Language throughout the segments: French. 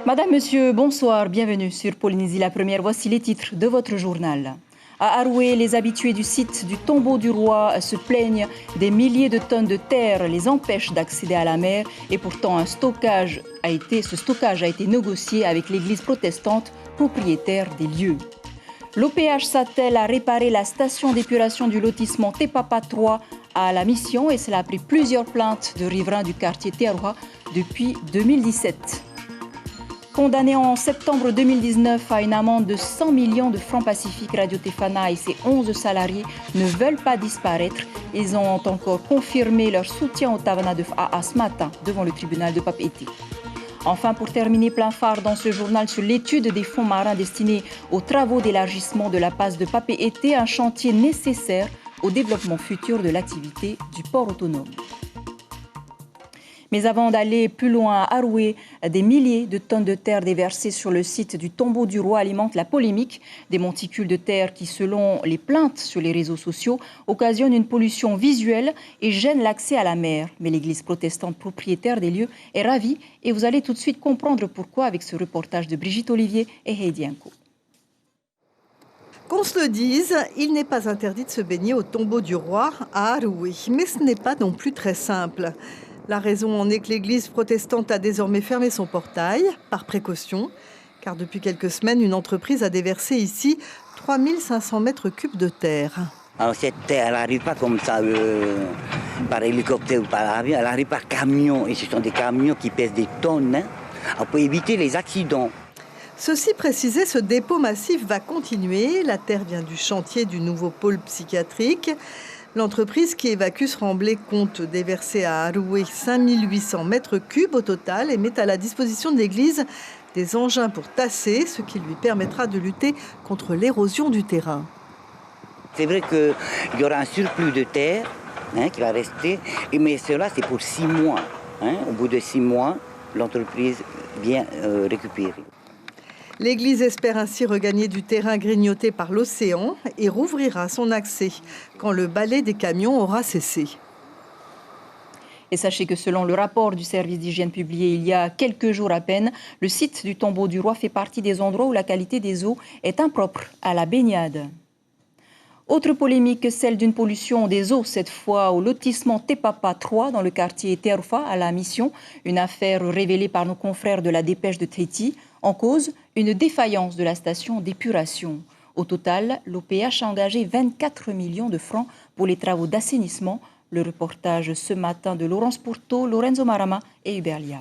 Madame, Monsieur, bonsoir, bienvenue sur Polynésie la Première. Voici les titres de votre journal. À Aroué, les habitués du site du tombeau du roi se plaignent des milliers de tonnes de terre les empêchent d'accéder à la mer et pourtant ce stockage a été négocié avec l'église protestante propriétaire des lieux. L'OPH s'attelle à réparer la station d'épuration du lotissement Tepapa 3 à la mission et cela a pris plusieurs plaintes de riverains du quartier Tearoa depuis 2017. Condamné en septembre 2019 à une amende de 100 millions de francs Pacifique, Radio Tefana et ses 11 salariés ne veulent pas disparaître. Ils ont encore confirmé leur soutien au Tavana de Fa'a ce matin devant le tribunal de Papeete. Enfin, pour terminer, plein phare dans ce journal sur l'étude des fonds marins destinés aux travaux d'élargissement de la passe de Papeete, un chantier nécessaire au développement futur de l'activité du port autonome. Mais avant d'aller plus loin à Aroué, des milliers de tonnes de terre déversées sur le site du tombeau du roi alimentent la polémique. Des monticules de terre qui, selon les plaintes sur les réseaux sociaux, occasionnent une pollution visuelle et gênent l'accès à la mer. Mais l'église protestante propriétaire des lieux est ravie et vous allez tout de suite comprendre pourquoi avec ce reportage de Brigitte Olivier et Heidi Anko. Qu'on se le dise, il n'est pas interdit de se baigner au tombeau du roi à Aroué. Mais ce n'est pas non plus très simple. La raison en est que l'église protestante a désormais fermé son portail, par précaution, car depuis quelques semaines, une entreprise a déversé ici 3500 mètres cubes de terre. Alors cette terre, elle n'arrive pas comme ça, par hélicoptère ou par avion, elle arrive par camion, et ce sont des camions qui pèsent des tonnes, hein. On peut éviter les accidents. Ceci précisé, ce dépôt massif va continuer. La terre vient du chantier du nouveau pôle psychiatrique. L'entreprise qui évacue ce remblai compte déverser à Aroué 5800 mètres cubes au total et met à la disposition de l'église des engins pour tasser, ce qui lui permettra de lutter contre l'érosion du terrain. C'est vrai qu'il y aura un surplus de terre qui va rester, mais cela c'est pour 6 mois. Au bout de 6 mois, l'entreprise vient récupérer. L'église espère ainsi regagner du terrain grignoté par l'océan et rouvrira son accès quand le balai des camions aura cessé. Et sachez que selon le rapport du service d'hygiène publié il y a quelques jours à peine, le site du tombeau du roi fait partie des endroits où la qualité des eaux est impropre à la baignade. Autre polémique, celle d'une pollution des eaux, cette fois au lotissement Tepapa 3 dans le quartier Tearoa à la mission. Une affaire révélée par nos confrères de la dépêche de Tahiti. En cause, une défaillance de la station d'épuration. Au total, l'OPH a engagé 24 millions de francs pour les travaux d'assainissement. Le reportage ce matin de Laurence Pourteau, Lorenzo Marama et Hubert Liao.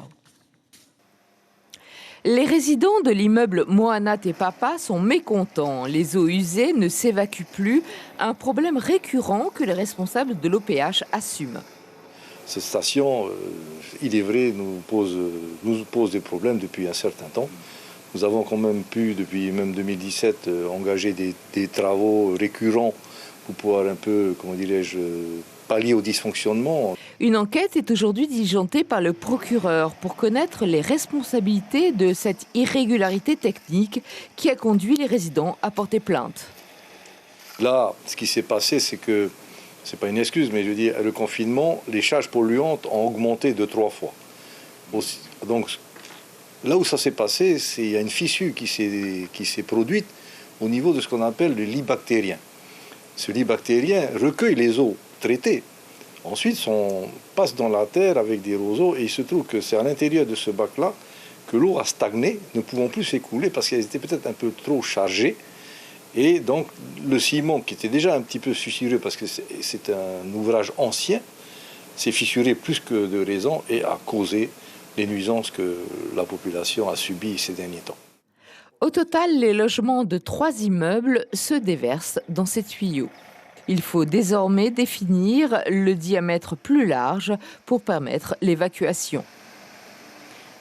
Les résidents de l'immeuble Moana Tepapa sont mécontents. Les eaux usées ne s'évacuent plus, un problème récurrent que les responsables de l'OPH assument. Cette station, il est vrai, nous pose des problèmes depuis un certain temps. Nous avons quand même pu, depuis même 2017, engager des travaux récurrents pour pouvoir un peu, comment dirais-je, pallier au dysfonctionnement. Une enquête est aujourd'hui diligentée par le procureur pour connaître les responsabilités de cette irrégularité technique qui a conduit les résidents à porter plainte. Là, ce qui s'est passé, c'est que, c'est pas une excuse, mais je veux dire, le confinement, les charges polluantes ont augmenté de 3 fois. Donc, là où ça s'est passé, il y a une fissure qui s'est produite au niveau de ce qu'on appelle le lit bactérien. Ce lit bactérien recueille les eaux traitées. Ensuite, on passe dans la terre avec des roseaux et il se trouve que c'est à l'intérieur de ce bac-là que l'eau a stagné, ne pouvant plus s'écouler parce qu'elle était peut-être un peu trop chargée. Et donc, le ciment, qui était déjà un petit peu fissuré parce que c'est un ouvrage ancien, s'est fissuré plus que de raison et a causé les nuisances que la population a subies ces derniers temps. Au total, les logements de 3 immeubles se déversent dans ces tuyaux. Il faut désormais définir le diamètre plus large pour permettre l'évacuation.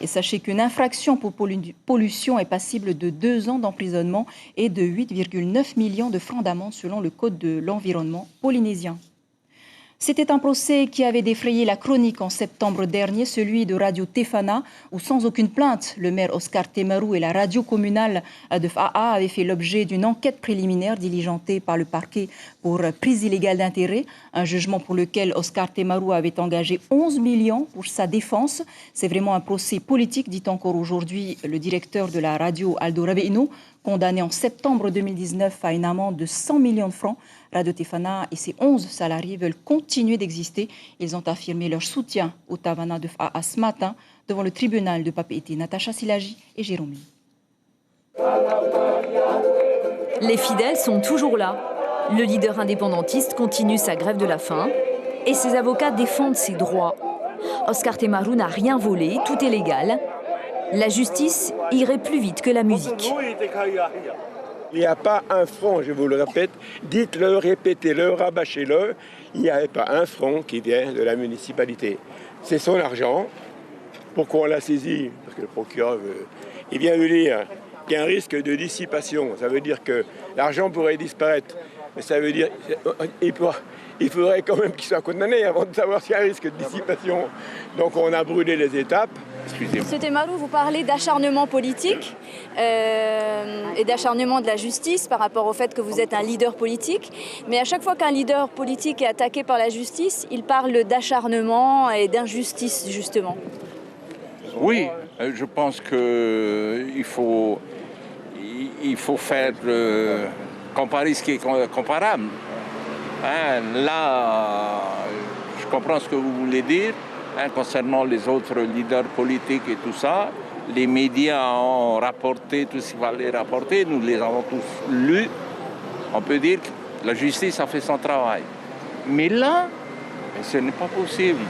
Et sachez qu'une infraction pour pollution est passible de 2 ans d'emprisonnement et de 8,9 millions de francs d'amende selon le Code de l'environnement polynésien. C'était un procès qui avait défrayé la chronique en septembre dernier, celui de Radio Tefana, où sans aucune plainte, le maire Oscar Temaru et la radio communale de Fa'a avaient fait l'objet d'une enquête préliminaire diligentée par le parquet pour prise illégale d'intérêt, un jugement pour lequel Oscar Temaru avait engagé 11 millions pour sa défense. C'est vraiment un procès politique, dit encore aujourd'hui le directeur de la radio Aldo Rabeino, condamné en septembre 2019 à une amende de 100 millions de francs. Radio Tefana et ses 11 salariés veulent continuer d'exister. Ils ont affirmé leur soutien au Tavana de Fa'a ce matin devant le tribunal de Papeete. Natacha Silagi et Jérôme. Les fidèles sont toujours là. Le leader indépendantiste continue sa grève de la faim et ses avocats défendent ses droits. Oscar Temaru n'a rien volé, tout est légal. La justice irait plus vite que la musique. Il n'y a pas un franc, je vous le répète, dites-le, répétez-le, rabâchez-le, il n'y a pas un franc qui vient de la municipalité. C'est son argent. Pourquoi on l'a saisi? Parce que le procureur il vient de dire qu'il y a un risque de dissipation. Ça veut dire que l'argent pourrait disparaître. Mais ça veut dire il faudrait quand même qu'il soit condamné avant de savoir s'il y a un risque de dissipation. Donc on a brûlé les étapes. Monsieur Temaru, vous parlez d'acharnement politique et d'acharnement de la justice par rapport au fait que vous êtes un leader politique. Mais à chaque fois qu'un leader politique est attaqué par la justice, il parle d'acharnement et d'injustice, justement. Oui, je pense qu'il faut faire comparer ce qui est comparable. Là, je comprends ce que vous voulez dire. Concernant les autres leaders politiques et tout ça, les médias ont rapporté tout ce qu'il fallait rapporter, nous les avons tous lus. On peut dire que la justice a fait son travail. Mais là, ce n'est pas possible.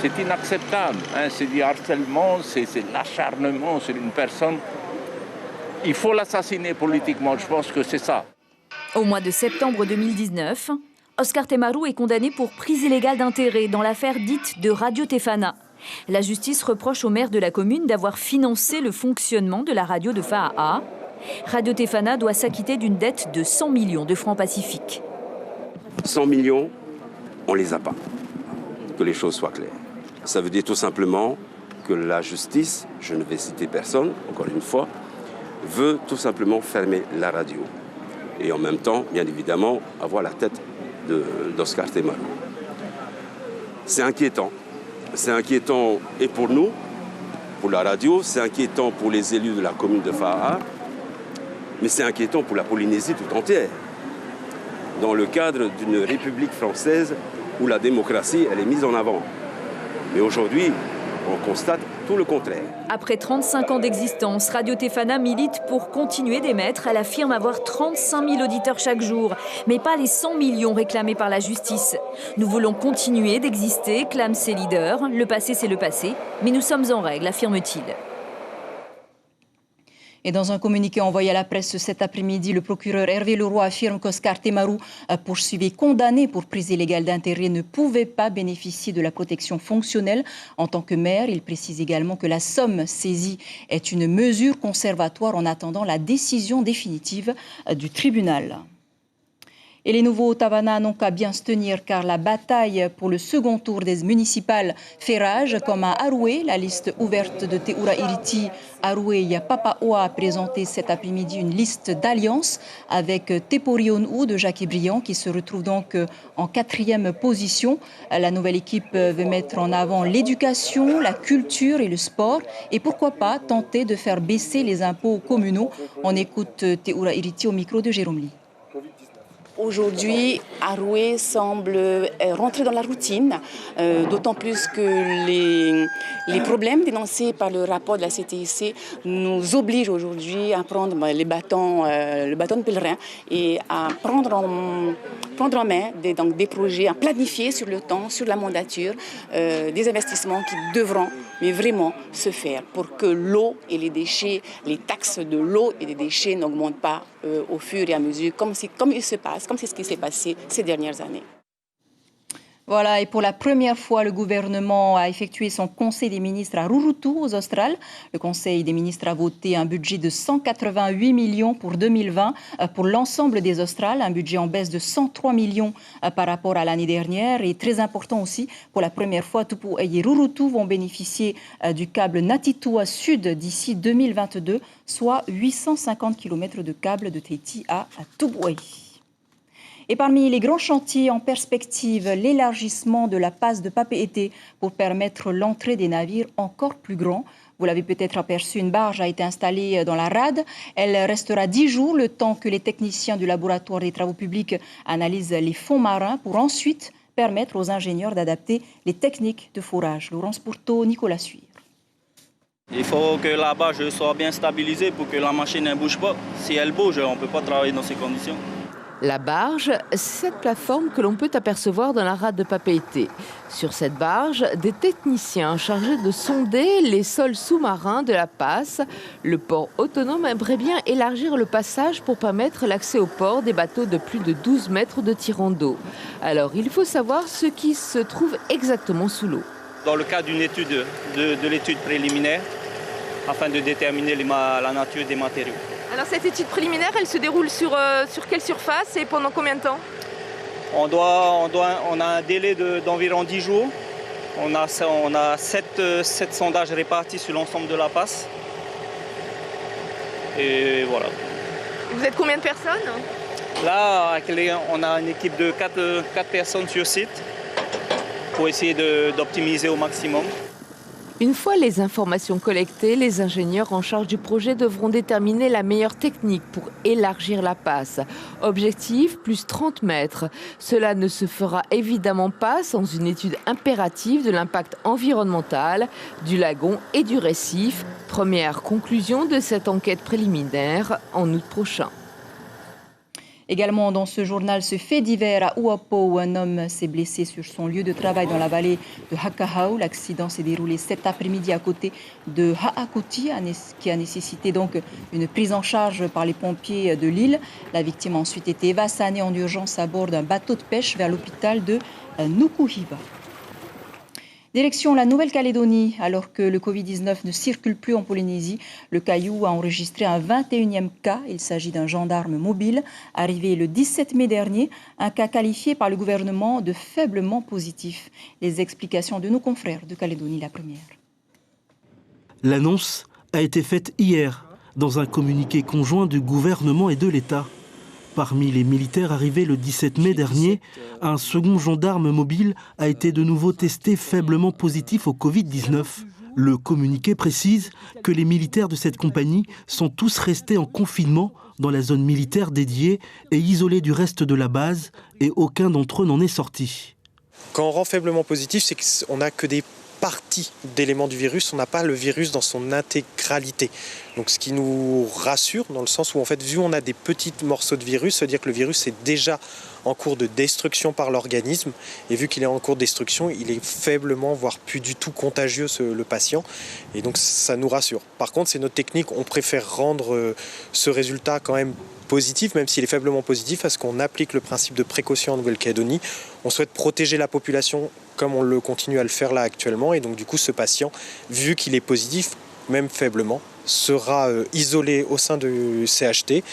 C'est inacceptable. C'est du harcèlement, c'est de l'acharnement sur une personne. Il faut l'assassiner politiquement, je pense que c'est ça. Au mois de septembre 2019, Oscar Temaru est condamné pour prise illégale d'intérêt dans l'affaire dite de Radio Tefana. La justice reproche au maire de la commune d'avoir financé le fonctionnement de la radio de Fa'a. Radio Tefana doit s'acquitter d'une dette de 100 millions de francs pacifiques. 100 millions, on ne les a pas. Que les choses soient claires. Ça veut dire tout simplement que la justice, je ne vais citer personne, encore une fois, veut tout simplement fermer la radio. Et en même temps, bien évidemment, avoir la tête d'Oscar Temaru. C'est inquiétant. C'est inquiétant et pour nous, pour la radio, c'est inquiétant pour les élus de la commune de Fa'a, mais c'est inquiétant pour la Polynésie tout entière. Dans le cadre d'une république française où la démocratie, elle est mise en avant. Mais aujourd'hui, on constate tout le contraire. Après 35 ans d'existence, Radio Tefana milite pour continuer d'émettre. Elle affirme avoir 35 000 auditeurs chaque jour, mais pas les 100 millions réclamés par la justice. Nous voulons continuer d'exister, clament ses leaders. Le passé, c'est le passé, mais nous sommes en règle, affirme-t-il. Et dans un communiqué envoyé à la presse cet après-midi, le procureur Hervé Leroy affirme qu'Oscar Temaru, poursuivi et condamné pour prise illégale d'intérêt, ne pouvait pas bénéficier de la protection fonctionnelle en tant que maire. Il précise également que la somme saisie est une mesure conservatoire en attendant la décision définitive du tribunal. Et les nouveaux Tavana n'ont qu'à bien se tenir car la bataille pour le second tour des municipales fait rage, comme à Aroué. La liste ouverte de Te Ura Iriti Aroué Papaoa a présenté cet après-midi une liste d'alliance avec Te Porionu de Jacques Briand qui se retrouve donc en 4e position. La nouvelle équipe veut mettre en avant l'éducation, la culture et le sport et pourquoi pas tenter de faire baisser les impôts communaux. On écoute Te Ura Iriti au micro de Jérôme Lee. Aujourd'hui, Aroué semble rentrer dans la routine, d'autant plus que les problèmes dénoncés par le rapport de la CTIC nous obligent aujourd'hui à prendre le bâton de pèlerin et à prendre en main des projets, à planifier sur le temps, sur la mandature, des investissements qui devront mais vraiment se faire pour que l'eau et les déchets, les taxes de l'eau et des déchets n'augmentent pas au fur et à mesure, comme c'est ce qui s'est passé ces dernières années. Voilà, et pour la première fois, le gouvernement a effectué son conseil des ministres à Rurutu, aux Australes. Le conseil des ministres a voté un budget de 188 millions pour 2020 pour l'ensemble des Australes, un budget en baisse de 103 millions par rapport à l'année dernière. Et très important aussi, pour la première fois, Tupu et Rurutu vont bénéficier du câble Ngatitua Sud d'ici 2022, soit 850 km de câble de Tahiti à Tupu. Et parmi les grands chantiers en perspective, l'élargissement de la passe de Papeete pour permettre l'entrée des navires encore plus grands. Vous l'avez peut-être aperçu, une barge a été installée dans la rade. Elle restera 10 jours, le temps que les techniciens du laboratoire des travaux publics analysent les fonds marins pour ensuite permettre aux ingénieurs d'adapter les techniques de forage. Laurence Pourteau, Nicolas Suire. Il faut que la barge soit bien stabilisée pour que la machine ne bouge pas. Si elle bouge, on ne peut pas travailler dans ces conditions. La barge, c'est cette plateforme que l'on peut apercevoir dans la rade de Papeete. Sur cette barge, des techniciens chargés de sonder les sols sous-marins de la passe. Le port autonome aimerait bien élargir le passage pour permettre l'accès au port des bateaux de plus de 12 mètres de tirant d'eau. Alors, il faut savoir ce qui se trouve exactement sous l'eau. Dans le cadre d'une étude, de l'étude préliminaire, afin de déterminer la nature des matériaux. Alors cette étude préliminaire, elle se déroule sur quelle surface et pendant combien de temps? On a un délai d'environ 10 jours. On a 7 sondages répartis sur l'ensemble de la passe. Et voilà. Vous êtes combien de personnes? Là, on a une équipe de 4 personnes sur site pour essayer d'optimiser au maximum. Une fois les informations collectées, les ingénieurs en charge du projet devront déterminer la meilleure technique pour élargir la passe. Objectif, plus 30 mètres. Cela ne se fera évidemment pas sans une étude impérative de l'impact environnemental du lagon et du récif. Première conclusion de cette enquête préliminaire en août prochain. Également dans ce journal, ce fait divers à Uapo où un homme s'est blessé sur son lieu de travail dans la vallée de Hakahau. L'accident s'est déroulé cet après-midi à côté de Ha'akuti qui a nécessité donc une prise en charge par les pompiers de l'île. La victime a ensuite été évassanée en urgence à bord d'un bateau de pêche vers l'hôpital de Nukuhiva. Direction la Nouvelle-Calédonie, alors que le Covid-19 ne circule plus en Polynésie, le Caillou a enregistré un 21e cas. Il s'agit d'un gendarme mobile, arrivé le 17 mai dernier, un cas qualifié par le gouvernement de faiblement positif. Les explications de nos confrères de Calédonie la Première. L'annonce a été faite hier dans un communiqué conjoint du gouvernement et de l'État. Parmi les militaires arrivés le 17 mai dernier, un second gendarme mobile a été de nouveau testé faiblement positif au Covid-19. Le communiqué précise que les militaires de cette compagnie sont tous restés en confinement dans la zone militaire dédiée et isolés du reste de la base, et aucun d'entre eux n'en est sorti. Quand on rend faiblement positif, c'est qu'on n'a que des partie d'éléments du virus, on n'a pas le virus dans son intégralité. Donc ce qui nous rassure dans le sens où en fait vu on a des petits morceaux de virus, ça veut dire que le virus est déjà en cours de destruction par l'organisme et vu qu'il est en cours de destruction, il est faiblement voire plus du tout contagieux le patient et donc ça nous rassure. Par contre c'est notre technique, on préfère rendre ce résultat quand même positif, même s'il est faiblement positif, parce qu'on applique le principe de précaution en Nouvelle-Calédonie. On souhaite protéger la population comme on le continue à le faire là actuellement. Et donc du coup, ce patient, vu qu'il est positif, même faiblement, sera isolé au sein du CHT.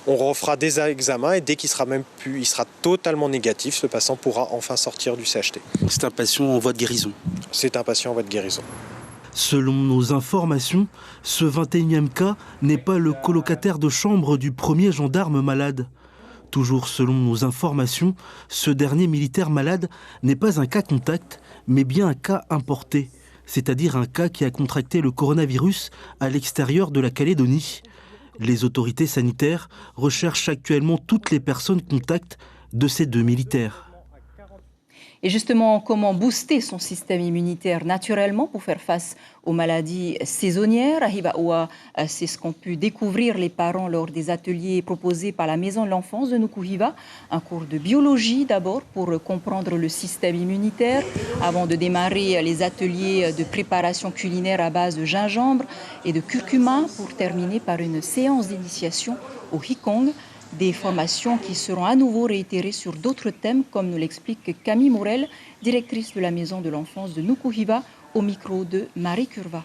On refera des examens et dès qu'il sera il sera totalement négatif, ce patient pourra enfin sortir du CHT. C'est un patient en voie de guérison. C'est un patient en voie de guérison. Selon nos informations, ce 21e cas n'est pas le colocataire de chambre du premier gendarme malade. Toujours selon nos informations, ce dernier militaire malade n'est pas un cas contact, mais bien un cas importé, c'est-à-dire un cas qui a contracté le coronavirus à l'extérieur de la Calédonie. Les autorités sanitaires recherchent actuellement toutes les personnes contacts de ces deux militaires. Et justement, comment booster son système immunitaire naturellement pour faire face aux maladies saisonnières? À Hivaoa, c'est ce qu'ont pu découvrir les parents lors des ateliers proposés par la Maison de l'Enfance de Nukuhiva. Un cours de biologie d'abord pour comprendre le système immunitaire, avant de démarrer les ateliers de préparation culinaire à base de gingembre et de curcuma, pour terminer par une séance d'initiation au Hikong. Des formations qui seront à nouveau réitérées sur d'autres thèmes, comme nous l'explique Camille Morel, directrice de la maison de l'enfance de Nukuhiva, au micro de Marie Curva.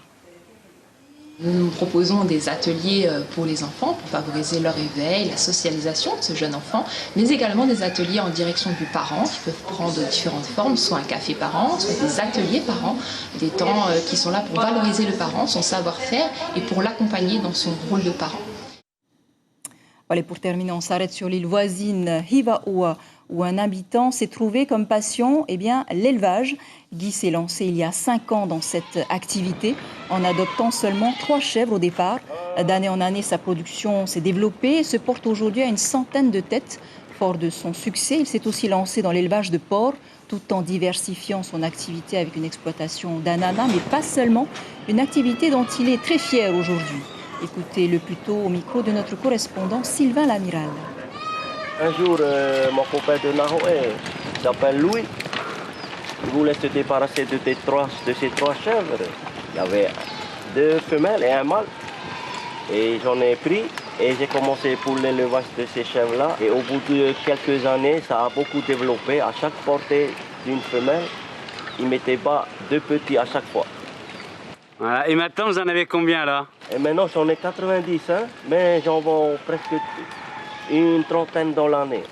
Nous proposons des ateliers pour les enfants pour favoriser leur éveil, la socialisation de ce jeune enfant, mais également des ateliers en direction du parent qui peuvent prendre différentes formes, soit un café parent, soit des ateliers parents, des temps qui sont là pour valoriser le parent, son savoir-faire et pour l'accompagner dans son rôle de parent. Voilà, pour terminer, on s'arrête sur l'île voisine Hivaoa, où un habitant s'est trouvé comme passion l'élevage. Guy s'est lancé il y a 5 ans dans cette activité en adoptant seulement 3 chèvres au départ. D'année en année, sa production s'est développée et se porte aujourd'hui à une centaine de têtes. Fort de son succès, il s'est aussi lancé dans l'élevage de porcs tout en diversifiant son activité avec une exploitation d'ananas, mais pas seulement, une activité dont il est très fier aujourd'hui. Écoutez-le plutôt au micro de notre correspondant Sylvain Lamiral. Un jour, mon copain de Nahoé, qui s'appelle Louis, il voulait se débarrasser de ces 3 chèvres. Il y avait 2 femelles et un mâle. Et j'en ai pris et j'ai commencé pour l'élevage de ces chèvres-là. Et au bout de quelques années, ça a beaucoup développé. À chaque portée d'une femelle, il mettait bas 2 petits à chaque fois. Voilà. Et maintenant, vous en avez combien là? Et maintenant, j'en ai 90, mais j'en vends presque une trentaine dans l'année.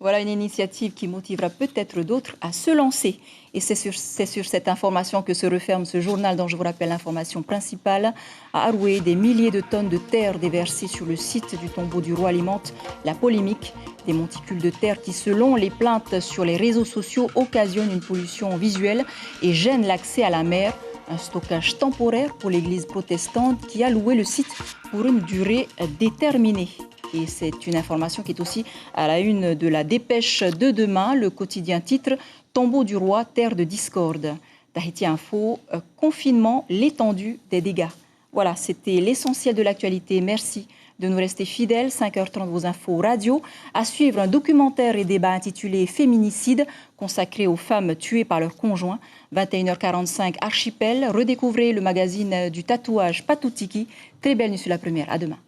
Voilà une initiative qui motivera peut-être d'autres à se lancer. Et c'est sur cette information que se referme ce journal dont je vous rappelle l'information principale. À Aroué, des milliers de tonnes de terre déversées sur le site du tombeau du roi alimentent la polémique. Des monticules de terre qui, selon les plaintes sur les réseaux sociaux, occasionnent une pollution visuelle et gênent l'accès à la mer. Un stockage temporaire pour l'église protestante qui a loué le site pour une durée déterminée. Et c'est une information qui est aussi à la une de la Dépêche de demain. Le quotidien titre « Tombeau du roi, terre de discorde ». Tahiti Info, confinement, l'étendue des dégâts. Voilà, c'était l'essentiel de l'actualité. Merci de nous rester fidèles. 5h30 vos infos radio. À suivre un documentaire et débat intitulé « Féminicide » consacré aux femmes tuées par leurs conjoints. 21h45 Archipel. Redécouvrez le magazine du tatouage Patoutiki. Très belle nuit sur la première. À demain.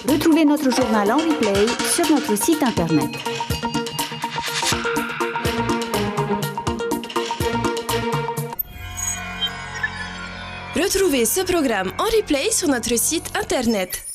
Retrouvez notre journal en replay sur notre site internet. Retrouvez ce programme en replay sur notre site internet.